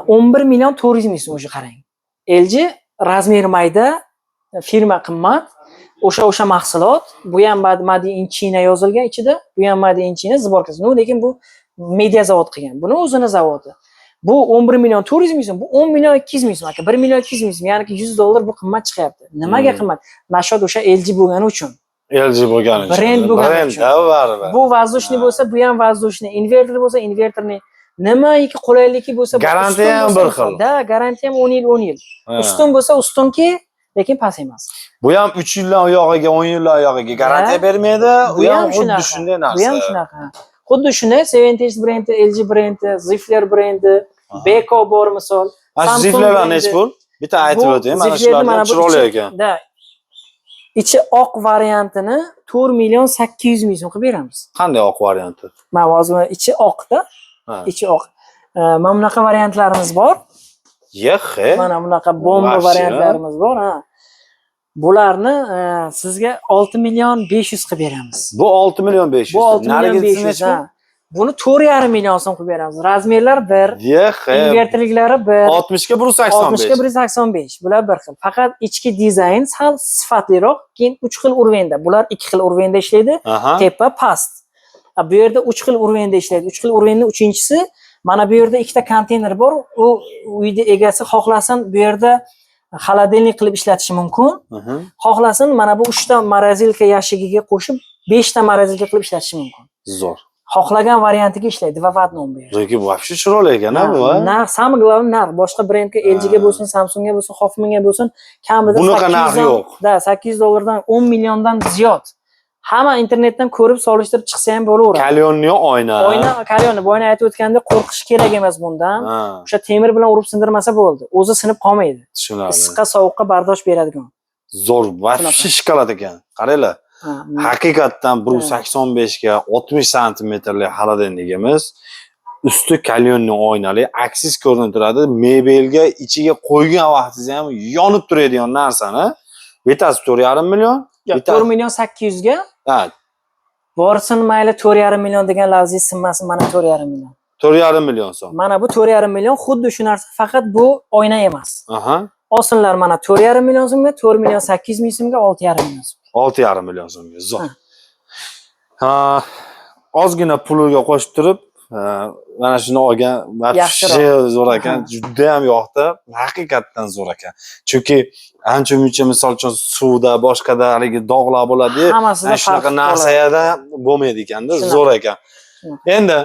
11 million 400 ming so'm o'sha qarang. LG razmeri mayda, firma qimmat, o'sha mahsulot, bu ham Made in China yozilgan ichida, bu ham Made in China zborkasi. Lekin bu media zavod qilgan. Buni o'zini zavodi. Bu 11 million 400 ming so'm, bu 10 million 200 ming so'm aka, 1 million 200 ming so'm, ya'ni $100 bu qimmat chiqyapti. Nimaga qimmat? Nashod o'sha LG bo'lgani uchun. LG bo'lgani uchun. Brend bo'lgani uchun. Bu воздушный bo'lsa, bu ham воздушный, invertor bo'lsa, invertorni nimaiki qulayligi bo'lsa, garantiya ham bir xil. Da, garantiya ham 10 yil, 10 yil. Ustun bo'lsa, ustunki, lekin past emas. Bu ham 3 yildan oyog'iga, 10 yildan oyog'iga garantiya bermaydi. Bu ham xuddi shunday narsa. Bu ham shunaqa. Xuddi shunday Seventage brendi, LG brendi, Zifler brendi, Beko bor misol. Ziflerlar nechi pul? Bitta aytib o'taymi, mana shulardan chiroyli ekan. Da. Ichi oq variantini 4 million 800 ming so'm qilib beramiz. Qanday oq varianti? Mana hozir ichi oqda. Ichi oq. Mana bunaqa variantlarimiz bor. Mana bunaqa bomba variantlarimiz bor, ha. Bularni sizga 6 million 500 qilib beramiz. Bu 6 million 500. Bu 6 million 500. Buni 4,5 million so'm qilib beramiz. Razmerlar 1, invertorliklari 1, 60 ga 185. 60 ga 185. Bular bir xil. Faqat ichki dizayn sal sifatliroq, keyin 3 xil urvenda. Bular 2 xil urvenda ishlaydi, tepa past. Bu yerda 3 xil urvenda ishlaydi. 3 xil urvenning 3-inchisi mana bu yerda ikkita konteyner bor. U uyda egasi xohlasin bu yerda xolodilnik qilib ishlatishi mumkin. Xohlasin mana bu 3 ta morozilka yashigiga qo'shib 5 ta morozilka qilib ishlatishi mumkin. Zo'r. Xohlagan variantiga ishlaydi va vatnom bu. Lekin bu вообще chiroyli ekan-a bu. Narx, самое главное narx. Boshqa brendga, LGga bo'lsin, Samsungga bo'lsin, Hoffman'ga bo'lsin, kamida bunaqa narx yo'q. Da, $8 dan 10 milliondan ziyod. Hamma internetdan ko'rib solishtirib chiqsa ham bo'laveradi. Kalyonni oyna. Oyna, kalyonni boyna aytib o'tganda qo'rqish kerak emas bundan. O'sha temir bilan urib sindirmasa bo'ldi. O'zi sinib qolmaydi. Tushunarli. Issiqqa, sovuqqa bardosh beradigan. Zo'r, вообще shikolat ekan. Qaranglar. Haqiqatdan 185 ga 60 santimetrlik xolodilnikimiz, usti kalyonni oynali, aksiz ko'rinib turadi. Mebelga ichiga qo'ygan vaqtingizda ham yonib turadigan narsani, bitasi 4,5 million, 4 million 800 ga. Ha. Borsin mayli 4,5 million degan lafzingiz sinmasin, mana 4,5 million. 4,5 million so'm. Mana bu 4,5 million xuddi shu narsa, faqat bu oyna emas. Aha. Olsinlar mana 4,5 million so'mga, 4 million 800 ming so'mga, 6,5 million so'm. 6,5 million so'mga. Zo'r. Ha, ozgina puliga qo'shib turib, mana shuni olgan Yaxshiroq. zo'r ekan, juda ham yoqdi. Haqiqatdan zo'r ekan. Chunki ancha-muncha misol uchun suvda, boshqada haligi dog'lar bo'ladi-yu, Hammasida mana shunaqa farq narsada bo'lmaydi ekanda, Shunaqa. zo'r ekan. Endi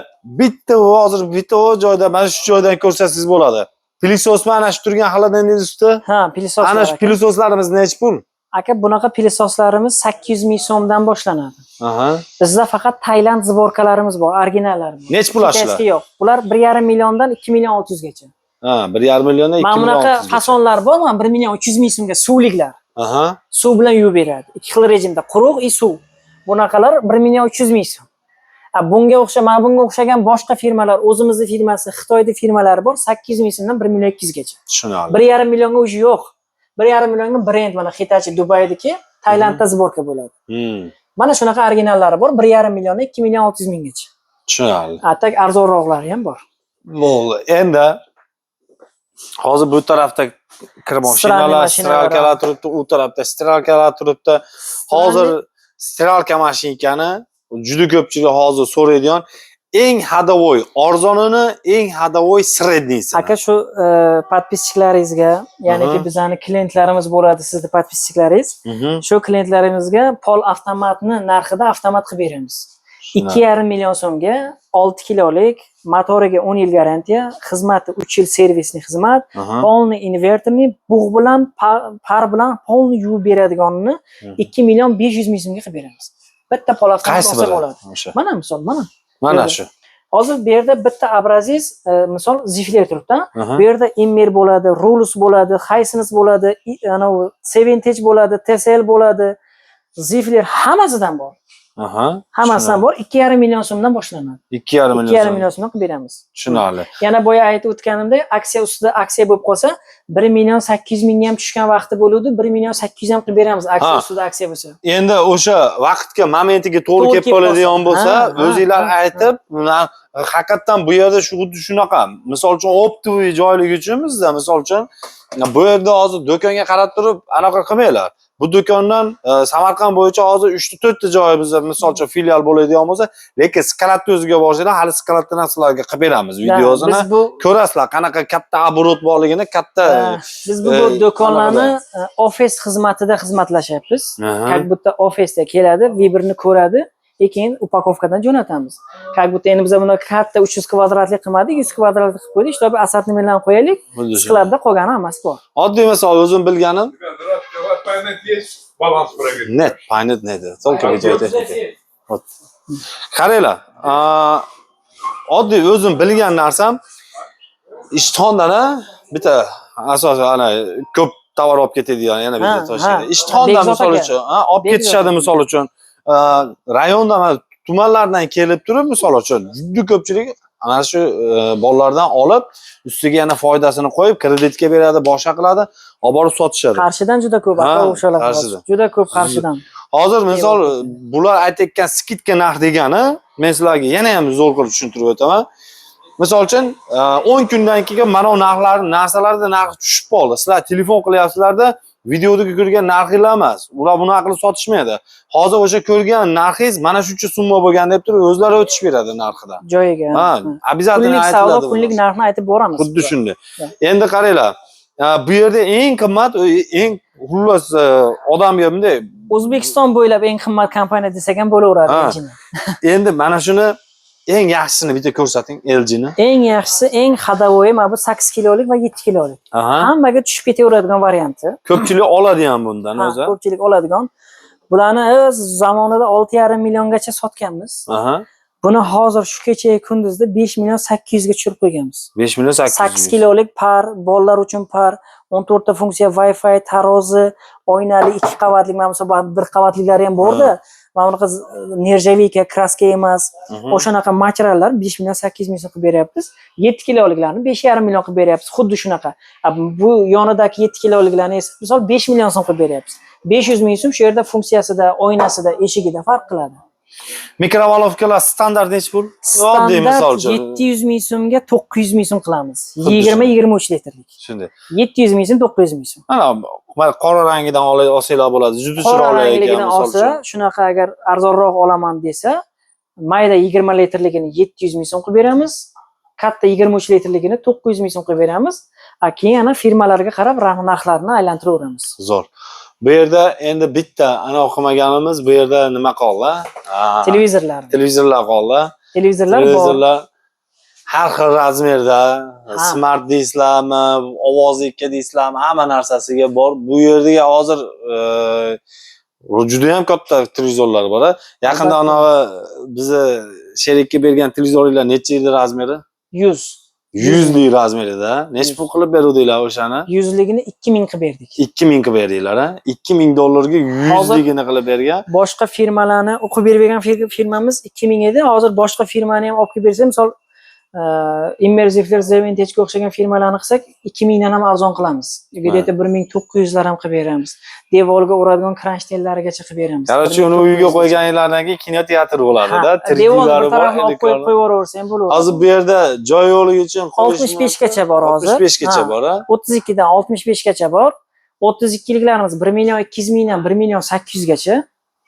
hozir bitta joyda mana shu joydan ko'rsangiz bo'ladi. Pilisos mana shu turgan xaladangiz usti. Ha, pilsoslar. Ana shu pilsoslarimiz necha pul? Aka, bunaqa pilsoslarimiz 800 ming so'mdan boshlanadi. Aha. Bizda faqat Tailand zborkalarimiz bor, originallari bor. Necha pul ashlar? Yo'q. Bular 1,5 milliondan 2 million 600 gacha. Ha, 1,5 milliondan 2 Mana million. bunaqa fasonlar bor, mana 1 million 300 ming so'mga suvliklar. Aha. Suv bilan yuvib beradi. Ikki xil rejimda, quruq va suv. Bunaqalar 1 million 300 ming so'm. Bunga o'xshagan boshqa firmalar, o'zimizning firmasi, Xitoyda firmalari bor, 800 ming so'mdan 1 million 200 gacha. Tushunarli. 1,5 millionga o'zi yo'q. 1,5 millionga brend mana Hitachi Dubaydagi Tailandda zborka bo'ladi. Mana shunaqa originallari bor, 1,5 milliondan 2 million 600 minggacha. Tushunarli. Atak arzonroqlari ham bor. Bo'ldi. Endi hozir bu tarafda kir mashinalar, stiralkalar turibdi, u tarafda stiralkalar turibdi. Hozir stiralka mashinkani juda ko'pchilik hozir so'raydigan eng hadavoy arzonini, eng hadavoy sredniysi. Aka, shu podpischalaringizga, ya'niki bizning klientlarimiz bo'ladi, sizning podpischalaringiz. Shu klientlarimizga pol avtomatni narxida avtomat qilib beramiz. 2,5 million so'mga 6 kilolik, motoriga 10 yil garantiya, xizmati 3 yil servisli xizmat, polni invertorni bug' bilan, par bilan polni yuvib beradiganini 2 million 500 ming so'mga qilib beramiz. Bitta pol avtomat olsa bo'ladi. Mana misol, mana shu. Hozir bu yerda bitta abraziz, misol zifler turibdi. Bu yerda Immer bo'ladi, Rulus bo'ladi, Hisense bo'ladi, ana u Seventage bo'ladi, TSL bo'ladi. Zifler hammasidan bor. Hammasidan bor. 2,5 million so'mdan boshlanadi. 2,5 million. 2,5 million so'mdan qilib beramiz. Tushunarli. Yana boya aytib o'tganimdek, aksiya ustida aksiya bo'lib qolsa, 1 million 800 mingga ham tushgan vaqti bo'ladi, 1 million 800 ham qilib beramiz aksiya ustida aksiya bo'lsa. Endi o'sha vaqtga, momentiga to'g'ri kelib qoladigan bo'lsa, o'zingizlar aytib, haqiqatan bu yerda xuddi shunaqa. Misol uchun optiviy joylik uchun bizda, misol uchun bu yerda hozir do'konga qarab turib, anaqa qilmanglar. Bu do'kondan Samarqand bo'yicha hozir 3-4 ta joyi bizda misol uchun filial bo'ladigan bo'lsa, lekin skalatni o'ziga borsanglar, hali skalatdan sizlarga qilib beramiz videosini. Ko'rasizlar, qanaqa katta оборот borligini, katta biz bu do'konlarni ofis xizmatida xizmatlashyapmiz. Как будто ofisda keladi, Viberni ko'radi, keyin upakovkadan jo'natamiz. Как будто endi biz buni katta 300 kvadratli qilmadik, 100 kvadratli qilib qo'ydik, shtobi assortimentlarni qo'yaylik. Skladda qolgani hammasi bor. Oddiy misol o'zim bilganim Balans проверить. Net, paynet nedi. Только videotexnika. Qaranglar, oddiy o'zim bilgan narsam ishtondan bitta asosan ana ko'p tovar olib ketadigan yana bitta toshlaydi. Ishtondan misol uchun, olib ketishadi misol uchun. Rayondan, tumanlardan kelib turib misol uchun juda ko'pchilik ana shu bolalardan olib, ustiga yana foydasini qo'yib, kreditga beradi, boshqa qiladi, olib borib sotishadi. Qarshidan juda ko'p, o'shalar. Juda ko'p Qarshidan. Hozir misol bular aytayotgan skidka narx degani, men sizlarga yana ham zo'r qilib tushuntirib o'taman. Misol uchun 10 kundan keyin mana bu narsalarda narxi tushib qoldi. Sizlar telefon qilyapsizlarda, videoda ko'rgan narxinglar emas. Ular buni aqli sotishmaydi. Hozir o'sha ko'rgan narxingiz mana shuncha summa bo'lgan deb turib, o'zlari o'tish beradi narxidan. Joyiga. Obязательно aytiladi. Kunlik narxni aytib boramiz. Xuddi shunday. Endi qaranglar. Bu yerda eng qimmat, eng xullas odamga bunday O'zbekiston bo'ylab eng qimmat kompaniya desak ham bo'laveradi LG'ni. Endi mana shuni eng yaxshisini bitta ko'rsating, LG'ni. Eng yaxshisi, eng hadavoyi mana bu 8 kilolik va 7 kilolik. Hammaga tushib ketaveradigan varianti. Ko'pchilik oladi ham bundan o'zi. Ko'pchilik oladigan. Bularni o'z zamonida 6,5 milliongacha sotganmiz. Buni hozir shu kecha kunduzda 5 million 800 ga tushirib qo'yganmiz. 5 million 800. 8 kilolik par, bolalar uchun par, 14 ta funksiya Wi-Fi, tarozi, oynali 2 qavatlik, mana bu 1 qavatliklari ham bor-da. Mana bunaqa nerjavika, kraska emas, o'shanaqa materiallar 5 million 800 ming so'm qilib beryapmiz. 7 kiloliklarni 5,5 million qilib beryapmiz. Xuddi shunaqa. Bu yonidagi 7 kiloliklarni esa misol 5 million so'm qilib beryapmiz. 500 ming so'm shu yerda funksiyasida, oynasida, eshigida farq qiladi. Mikrovalovkalar standart necha pul? Oddiy misol Standart uchun. 700 ming so'mga 900 ming so'm qilamiz. Xuddi 20-23 litrlik. Shunday. 700 ming so'm, 900 ming so'm. Mana qora rangidan olsanglar bo'ladi. Juda Qora chiroyli ekan rangligidan misol olsa, uchun. shunaqa agar arzonroq olaman desa, mayda 20 litrligini 700 ming so'm qilib beramiz. Katta 23 litrligini 900 ming so'm qilib beramiz. Keyin ana firmalarga qarab narxlarni aylantiraveramiz. Zo'r. Bu yerda endi bitta ana o'qimaganimiz, bu yerda nima qoldi? Televizorlar. Televizorlar qoldi. Televizorlar bor. Televizorlar har xil razmerda, Ha. smart deysizlarmi, ovozli deysizlarmi, hamma narsasiga bor. Bu yerda hozir juda ham katta televizorlar bor. Yaqinda ana bizni sherikka bergan televizorlar necha edi razmeri? 100. 100 lik razmerida. Necha pul qilib beruvdinglar o'shani? 100 ligini 2000 qilib berdik. 2000 qilib berdinglar, ha? 2000 dollarga 100 ligini qilib bergan. Boshqa firmalarni o'qib bergan firmamiz 2000 edi. Hozir boshqa firmani ham olib kelib bersa, misol Immersive Zeventage ga o'xshagan firmalarni qilsak 2000 dan ham arzon qilamiz. Где-то 1900 lar ham qilib beramiz. Devorga uradigan kranshtenlarigacha qilib beramiz. Qarorchi uni uyga qo'yganinglardan keyin kinoteatr bo'ladida, 3D'lari bor, qo'yib qo'yaversa ham bo'laveradi. Hozir bu yerda joy yo'qligi uchun 65 gacha bor hozir. 65 gacha bor, ha? 32 dan 65 gacha bor. 32 liklarimiz 1 million 200 mingdan 1 million 800 gacha.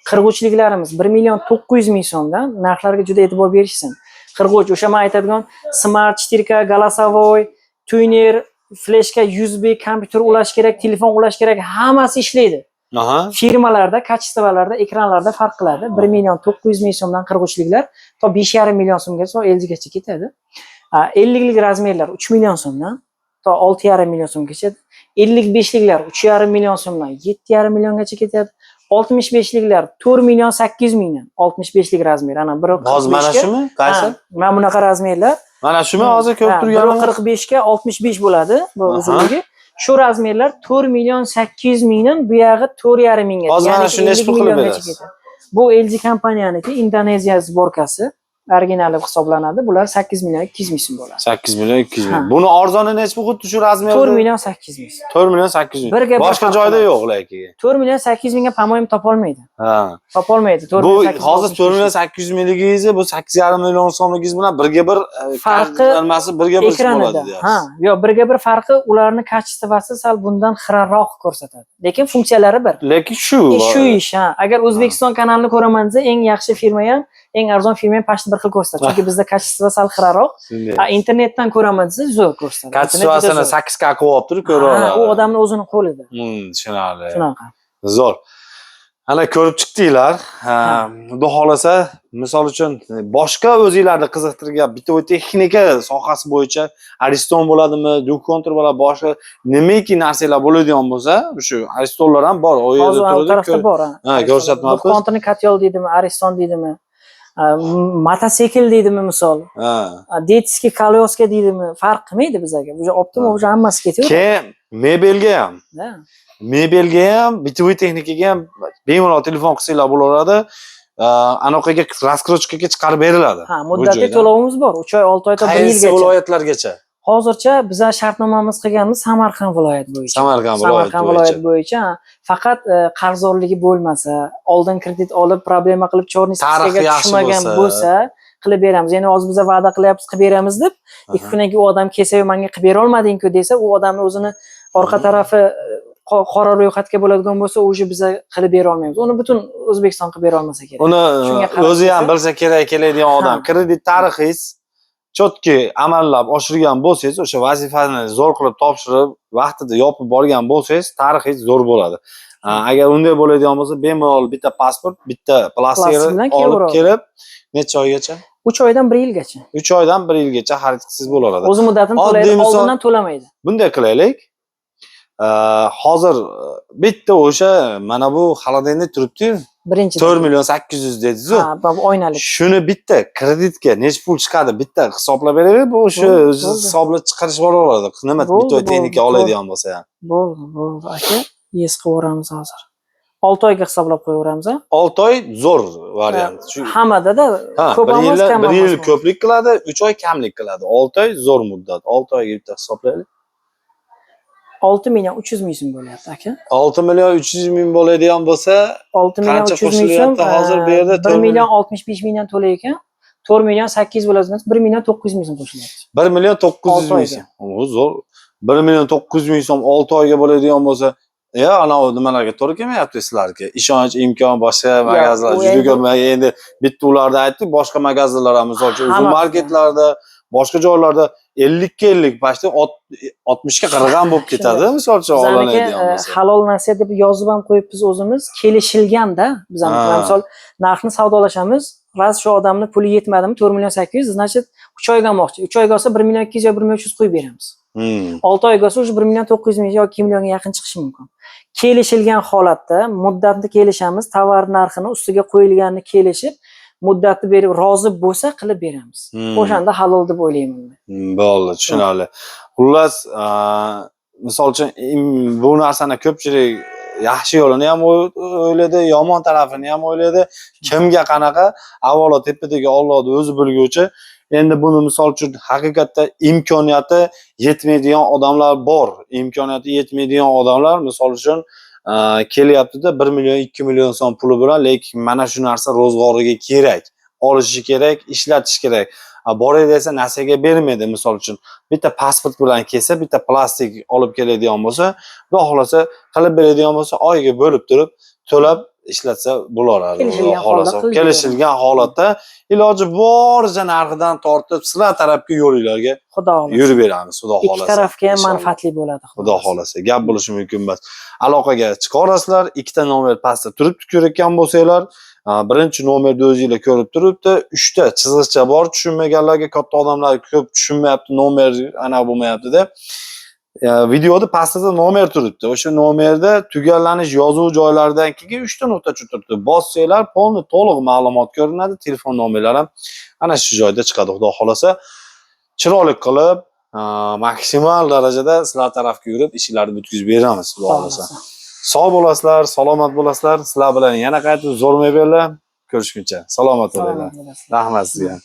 43 liklarimiz 1 million 900 ming so'mdan. Narxlarga juda e'tibor berishsin. 43 o'sha men aytadigan Smart 4K, голосовой, tuner, flashka, USB, kompyuter ulash kerak, telefon ulash kerak, hammasi ishlaydi. Aha. Firmalarda, kачестволарда, ekranlarda farq qiladi. 1 million 900 ming so'mdan 43 liklar to 5,5 million so'mgacha LG gacha ketadi. 50 lik razmerlar 3 million so'mdan to 6,5 million so'mgacha. 55 liklar 3,5 million so'mdan 7,5 milliongacha ketadi. 65 liklar 4 million 800 mingdan 65 lik razmer. Ana biri hozir mana shumi? Qaysi? Mana bunaqa razmerlar. Mana shumi hozir ko'rib turganim 45 ga 65 bo'ladi bu uzunligi. Shu razmerlar 4 million 800 mingdan bu yog'i 4,5 mingga. Hozir mana shuni necha pul qilib berasiz? Bu LG kompaniyaniki Indoneziya sborkasi. Originali hisoblanadi. Bular 8 million 200 ming so'm bo'ladi. 8 million 200 ming. Buni arzoni necha pul xuddi shu razmerda? 4 million 800 ming. 4 million 800 ming. Boshqa joyda yo'q lekin. 4 million 800 mingga pamoyim topolmaydi. Ha. Topolmaydi. Bu hozir 4 million 800 mingligingiz bu 8,5 million so'mligingiz bilan birga bir farqi nimasi birga bir bo'ladi deyapsiz. Ha, yo'q, birga bir farqi ularni kачествоsi sal bundan xiraroq ko'rsatadi. Lekin funksiyalari bir. Lekin shu ish, ha. Agar O'zbekiston kanalini ko'raman desa, eng yaxshi firma ham, eng arzon firma ham pashni bir xil ko'rsatadi. Chunki bizda kачество sal xiraroq. Internetdan ko'raman desa, zo'r ko'rsatadi. Kачествосini 8 ga qo'yib turib ko'ra oladi. Ha, u odamning o'zini qo'lida. Tushunarli. Shunaqa. Zo'r. Ana ko'rib chiqdinglar. Xudo xolasa, misol uchun boshqa o'zingizlarni qiziqtirgan bitta texnika sohasi bo'yicha Ariston bo'ladimi, Dukonter bo'ladi, boshqa nimaki narsalar bo'ladigan bo'lsa, shu Aristonlar ham bor. O yerda turadi. Tarafda bor. Ha, ko'rsatmayapmiz. Dukonterni katyol deydimi, Ariston deydimi? Mototsikl deydimi misol. Detskiy kolyoska deydimi, farq qilmaydi bizga. Bu optima, bu hammasi ketaveradi. Keyin mebelga ham. Mebelga ham, bitovoy texnikaga ham bemalol telefon qilsanglar bo'laveradi. Anaqa raskrochkaga chiqarib beriladi. Ha, muddatli to'lovimiz bor. 3 oy, 6 oy, 1 yilgacha. Qaysi viloyatlargacha? Hozircha bizlar shartnomamiz qilganimiz Samarqand viloyati bo'yicha. Samarqand viloyati bo'yicha. Faqat qarzdorligi bo'lmasa, oldin kredit olib, problema qilib chorniy sistematga tushmagan bo'lsa, qilib beramiz. Ya'ni hozir biz va'da qilyapmiz, qilib beramiz deb, 2 kundan keyin u odam kelsa, menga qilib bera olmading-ku desa, u odamni o'zini orqa tarafi qora ro'yxatga bo'ladigan bo'lsa, o'zi biza qilib bera olmaymiz. Uni butun O'zbekiston qilib bera olmasa kerak. Uni o'zi ham bilsa kerak keladigan odam. Kredit tarixingiz chotki amallab oshirgan bo'lsangiz, o'sha vazifani zo'r qilib topshirib, vaqtida yopib borgan bo'lsangiz, tarixingiz zo'r bo'ladi. Agar unday bo'ladigan bo'lsa, bemalol bitta pasport, bitta plastikni olib kelib, necha oygacha? 3 oydan 1 yilgacha. 3 oydan 1 yilgacha xarid qilsangiz bo'laveradi. O'z muddatini to'laydi, oldindan to'lamaydi. Bunday qilaylik. Hozir bitta o'sha mana bu xolodilnik turibdi. Birinchi 4 million 800 dediz-ku. Ha, bu oynalik. Shuni bitta kreditga necha pul chiqadi, bitta hisoblab beraylik. Bu o'sha o'zi hisoblab chiqarish bo'laveradi. Nima bitta texnika oladigan bo'lsa ham. Bo'ldi, aka. Yes qilib o'ramiz hozir. 6 oyga hisoblab qo'yaveramiz, ha? 6 oy zo'r variant. Hammada ko'p emas, kam emas. 1 yil ko'plik qiladi, 3 oy kamlik qiladi. 6 oy zo'r muddat. 6 oyga bitta hisoblaylik. 6 million 300 ming so'm bo'lyapti aka. 6 million 300 ming bo'ladigan bo'lsa, 6 million qancha 300 ming so'm. qo'shilyapti hozir bu yerda? 1 million 65 mingdan to'lay ekan. 4 million 800 bo'ladi. 1 million 900 ming so'm qo'shilyapti. 1 million 900 6 ming oyga. so'm. O zo'r. 1 million 900 ming so'm 6 oyga bo'ladigan bo'lsa, anavi nimalarga to'g'ri kelmayapti sizlarga. Ishonch, imkon, boshqa magazinlar u juda endi- ko'p. Endi bitta ularda aytdik, boshqa magazinlar ham, misol uchun uzun Hammasi. marketlarda, boshqa joylarda 50 ga 50, pashta 60 ga 40 ham bo'lib ketadi, misol uchun Bizaniki olinadigan bo'lsa. halol narsa deb yozib ham qo'yibmiz o'zimiz. Kelishilganda bizaniki Ha. misol narxni savdolashamiz. Raz shu odamni puli yetmadimi? 4 million 800, значит 3 oyga olmoqchi. 3 oyga olsa 1 million 200 yo 1 million 300 qo'yib beramiz. 6 oyga olsa 1 million 900 ming yoki 2 millionga yaqin chiqishi mumkin. Kelishilgan holatda muddatni kelishamiz, tovar narxini ustiga qo'yilganini kelishib, muddatni berib rozi bo'lsa qilib beramiz. O'shanda halol deb o'ylayman men. Bo'ldi, tushunarli. Xullas, misol uchun bu narsani ko'pchilik yaxshi yo'lini ham o'ylaydi, yomon tarafini ham o'ylaydi. Kimga qanaqa? Avvalo tepadagi Allohning o'zi bilguvchi. Endi buni misol uchun haqiqatda imkoniyati yetmaydigan odamlar bor. Imkoniyati yetmaydigan odamlar misol uchun kelyapti-da 1 million 2 million so'm puli bilan, lekin mana shu narsa ro'zg'origa kerak. Olishi kerak, ishlatish kerak. Boray desa narsaga bermaydi, misol uchun. Bitta pasport bilan kelsa, bitta plastik olib keladigan bo'lsa, xudo xolasa qilib beradigan bo'lsa, oyiga bo'lib turib, to'lab ishlatsa bo'laveradi. Kelishilgan holatda qilib Kelishilgan holatda iloji boricha narxidan tortib, sizlar tarafga yo'linglarga Xudo xolasa. yurib beramiz, xudo Ikki xolasa. tarafga ham Inshaalloh. manfaatli bo'ladi. Xudo xolasa. Gap bo'lishi mumkin emas. Aloqaga chiqarasizlar, ikkita nomer pastda turibdi ko'rayotgan bo'lsanglar, birinchi nomerni o'zingizlar ko'rib turibdi, 3 ta chiziqcha bor, tushunmaganlarga, katta odamlar ko'p tushunmayapti, nomer ana bo'lmayapti-da. Videoda pastida nomer turibdi. O'sha nomerda tugallanish yozuv joylaridan keyin 3 ta nuqtacha turibdi. Bossanglar, to'liq ma'lumot ko'rinadi, telefon nomerlari ham ana shu joyda chiqadi, xudo xolasa. Chiroyli qilib, maksimal darajada sizlar tarafga yurib, ishlarni bitkazib beramiz, xudo xolasa. Sog' bo'lasizlar, salomat bo'lasizlar. Sizlar bilan yana qaytib zo'rmay berlar. Ko'rishguncha salomat bo'linglar. Rahmat sizga.